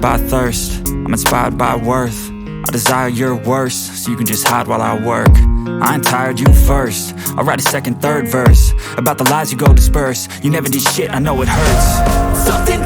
by thirst, I'm inspired by worth. I desire your worst, so you can just hide while I work. I ain't tired, you first. I'll write a second, third verse about the lies you go disperse. You never did shit, I know it hurts. Something